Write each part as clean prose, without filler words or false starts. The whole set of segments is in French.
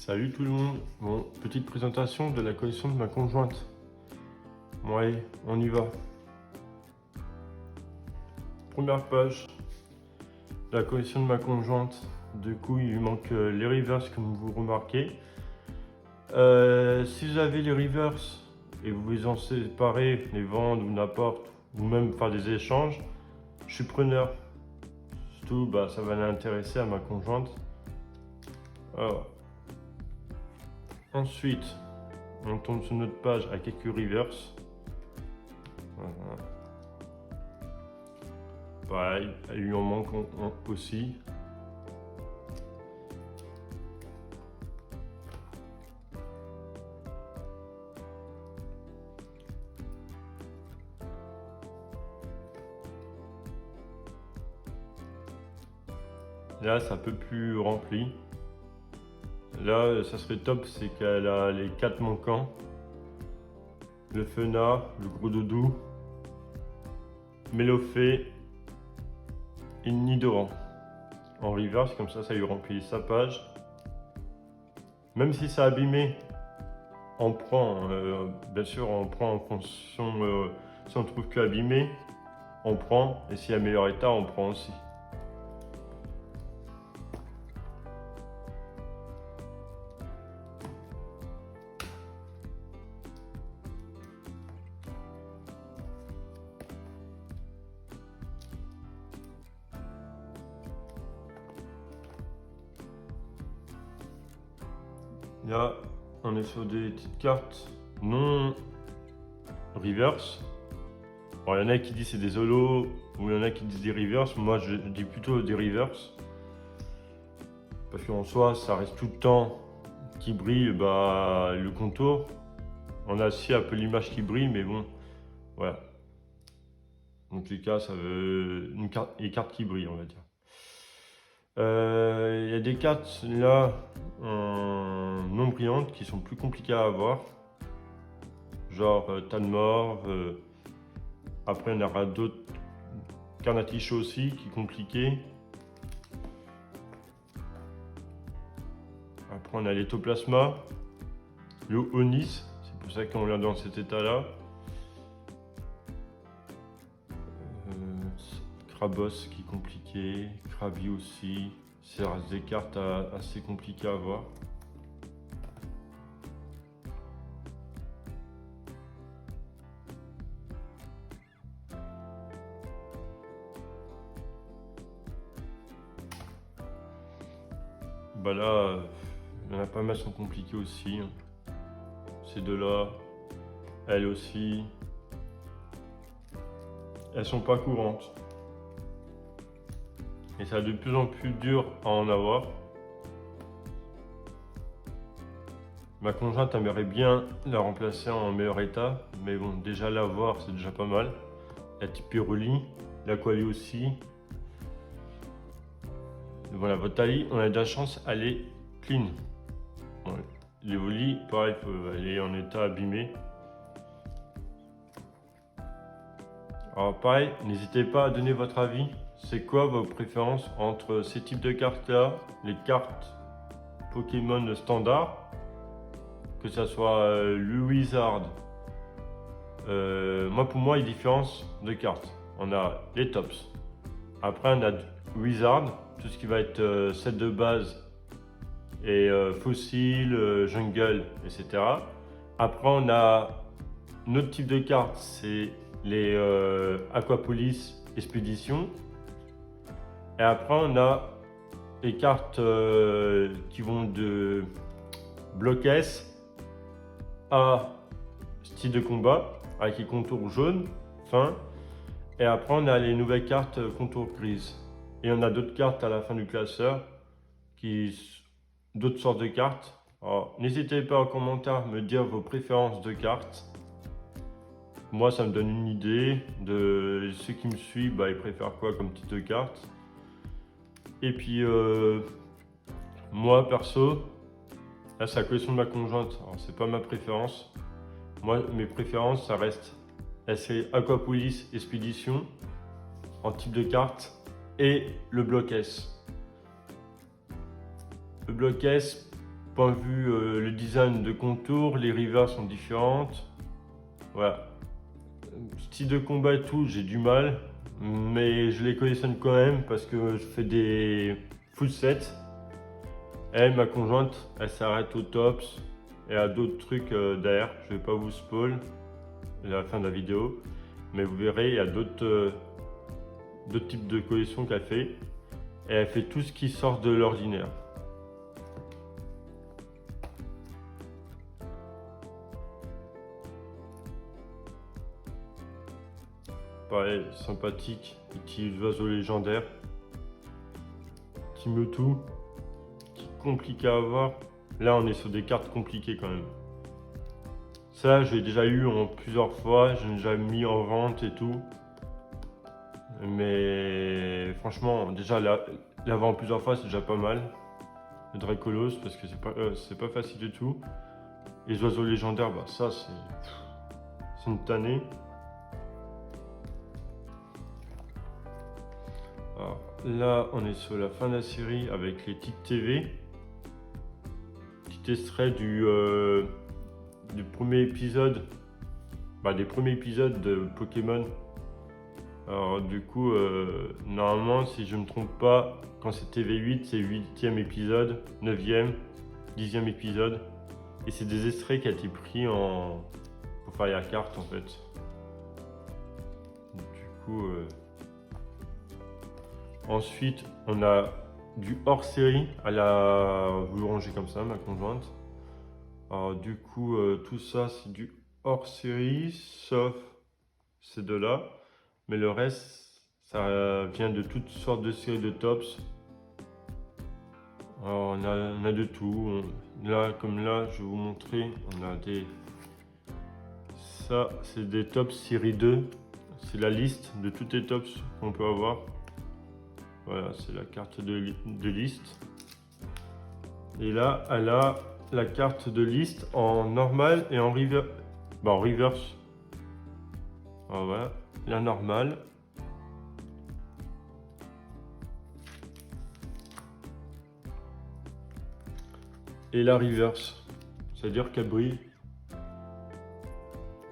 Salut tout le monde. Bon, petite présentation de la collection de ma conjointe. Bon allez, on y va. Première page, la collection de ma conjointe. Du coup, il lui manque les reverse comme vous remarquez. Si vous avez les reverse et vous les en séparez, les vendre ou n'importe, ou même faire des échanges, je suis preneur. Surtout, ça va l'intéresser à ma conjointe. Alors, ensuite, on tombe sur notre page à quelques reverse. Voilà. Pareil, il lui en manque aussi. Là, c'est un peu plus rempli. Là, ça serait top, c'est qu'elle a les 4 manquants. Le Fenard, le Gros Doudou, Mélophée et Nidoran. En reverse, comme ça lui remplit sa page. Même si c'est abîmé, on prend, bien sûr, on prend en fonction, si on trouve que abîmé, on prend, et s'il y a meilleur état, on prend aussi. Là, on est sur des petites cartes non reverse. Alors, il y en a qui disent c'est des holos, ou il y en a qui disent des reverse. Moi, je dis plutôt des reverse. Parce qu'en soi, ça reste tout le temps qui brille le contour. On a aussi un peu l'image qui brille, mais bon, voilà. En tous les cas, ça veut les cartes qui brillent, on va dire. Il y a des cartes là non brillantes qui sont plus compliquées à avoir, genre tas de mort. Après, on aura d'autres Carnaticho aussi qui est compliqué. Après, on a l'Étoplasma, le Onis, c'est pour ça qu'on l'a dans cet état-là. Krabos qui est compliqué, Krabi aussi. C'est des cartes assez compliquées à avoir. Là, il y en a pas mal sont compliqués aussi. Ces deux-là, elles aussi, elles sont pas courantes. Et ça de plus en plus dur à en avoir. Ma conjointe aimerait bien la remplacer en meilleur état, mais bon, déjà l'avoir, c'est déjà pas mal. La Tipiroli, l'Aquali aussi. Voilà, votre taille, on a de la chance, elle est clean. Bon, les volis, pareil, elle est en état abîmé. Alors pareil, n'hésitez pas à donner votre avis. C'est quoi vos préférences entre ces types de cartes-là, les cartes Pokémon standard, que ce soit le Wizard. Pour moi, il y a différence de cartes. On a les tops. Après, on a Wizard, tout ce qui va être set de base et fossile, jungle, etc. Après, on a notre type de cartes, c'est les Aquapolis Expédition. Et après, on a les cartes qui vont de bloc S à style de combat avec les contours jaunes, fin. Et après, on a les nouvelles cartes contours grises. Et on a d'autres cartes à la fin du classeur, d'autres sortes de cartes. Alors, n'hésitez pas en commentaire à me dire vos préférences de cartes. Moi, ça me donne une idée de ceux qui me suivent, ils préfèrent quoi comme type de carte. Et puis, moi, perso, là, c'est la collection de ma conjointe. Alors, c'est pas ma préférence. Moi, mes préférences, ça reste Aquapolis Expédition en type de carte et le bloc S. Le bloc S, point de vue le design de contour, les rivers sont différentes. Voilà. Style de combat et tout, j'ai du mal, mais je les collectionne quand même parce que je fais des full sets. Elle, ma conjointe, elle s'arrête au tops et à d'autres trucs derrière. Je vais pas vous spoil à la fin de la vidéo, mais vous verrez, il y a d'autres types de collections qu'elle fait. Et elle fait tout ce qui sort de l'ordinaire. Pareil, sympathique, petit oiseau légendaire. Petit Mewtwo, qui est compliqué à avoir. Là, on est sur des cartes compliquées quand même. Ça, j'ai déjà eu en plusieurs fois, j'ai déjà mis en vente et tout. Mais franchement, déjà l'avoir plusieurs fois, c'est déjà pas mal. Le Dracolos, parce que c'est pas facile du tout. Les oiseaux légendaires, bah ça, c'est une tannée. Alors, là, on est sur la fin de la série avec les titres TV. Petit extrait du premier épisode, des premiers épisodes de Pokémon. Alors du coup, normalement, si je ne me trompe pas, quand c'est TV8, c'est 8e épisode, 9e, 10e épisode. Et c'est des extraits qui ont été pris pour faire la carte en fait. Du coup, ensuite, on a du hors-série. Elle a voulu ranger comme ça, ma conjointe. Alors du coup, tout ça, c'est du hors-série, sauf ces deux-là. Mais le reste, ça vient de toutes sortes de séries de tops. Alors on a de tout. Là, comme là, je vais vous montrer. On a des... Ça, c'est des tops série 2. C'est la liste de toutes les tops qu'on peut avoir. Voilà, c'est la carte de liste. Et là, elle a la carte de liste en normal et en reverse. Alors voilà, la normale. Et la reverse. C'est-à-dire qu'elle brille.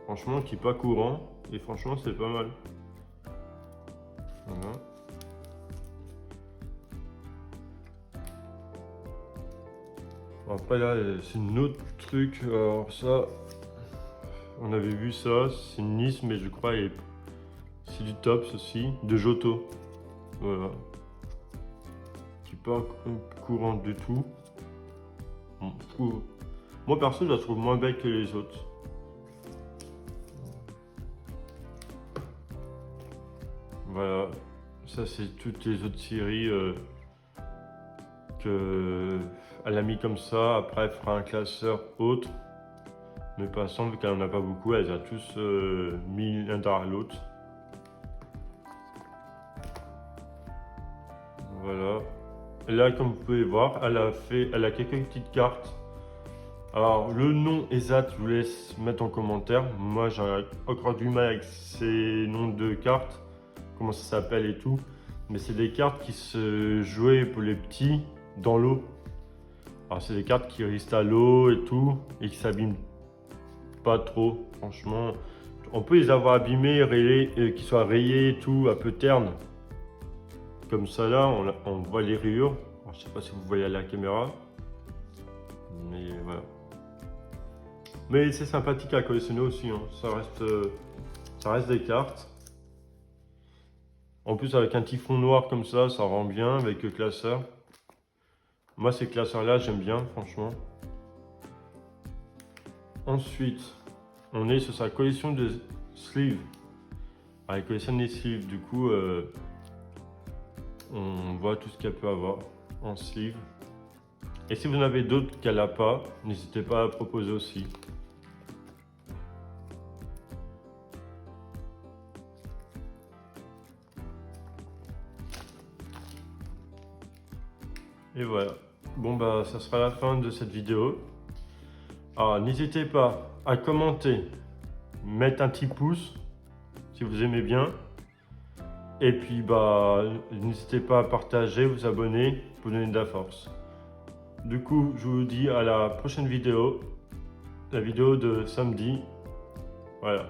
Franchement, qui n'est pas courant. Et franchement, c'est pas mal. Voilà. Après là, c'est un autre truc. Alors ça, on avait vu ça. C'est une Nice, mais je crois c'est du Tops aussi, de Johto. Voilà. Qui n'est pas courant du tout. Bon, moi perso, je la trouve moins belle que les autres. Voilà. Ça, c'est toutes les autres séries qu'elle a mis comme ça. Après, elle fera un classeur autre. Mais pas ensemble, vu qu'elle n'en a pas beaucoup, elle les a tous mis l'un derrière l'autre. Voilà. Et là, comme vous pouvez voir, elle a quelques petites cartes. Alors, le nom exact, je vous laisse mettre en commentaire. Moi, j'ai encore du mal avec ces noms de cartes, comment ça s'appelle et tout. Mais c'est des cartes qui se jouaient pour les petits dans l'eau. Alors, c'est des cartes qui restent à l'eau et tout, et qui s'abîment pas trop, franchement. On peut les avoir abîmés, rayés, qui soient rayés et tout, un peu ternes. Comme ça là, on voit les rayures. Alors, je sais pas si vous voyez à la caméra. Mais voilà. Mais c'est sympathique à collectionner aussi, hein. Ça reste des cartes. En plus avec un petit fond noir comme ça rend bien avec le classeur. Moi ces classeurs là j'aime bien franchement. Ensuite, on est sur sa collection de sleeves. Alors, elle collectionne les sleeves, du coup on voit tout ce qu'elle peut avoir en sleeve. Et si vous en avez d'autres qu'elle n'a pas, n'hésitez pas à proposer aussi. Et voilà. Bon bah ça sera la fin de cette vidéo. Alors n'hésitez pas à commenter, mettre un petit pouce si vous aimez bien. Et puis bah n'hésitez pas à partager, vous abonner pour donner de la force. Du coup, je vous dis à la prochaine vidéo, la vidéo de samedi. Voilà.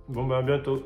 Bon, ben à bientôt.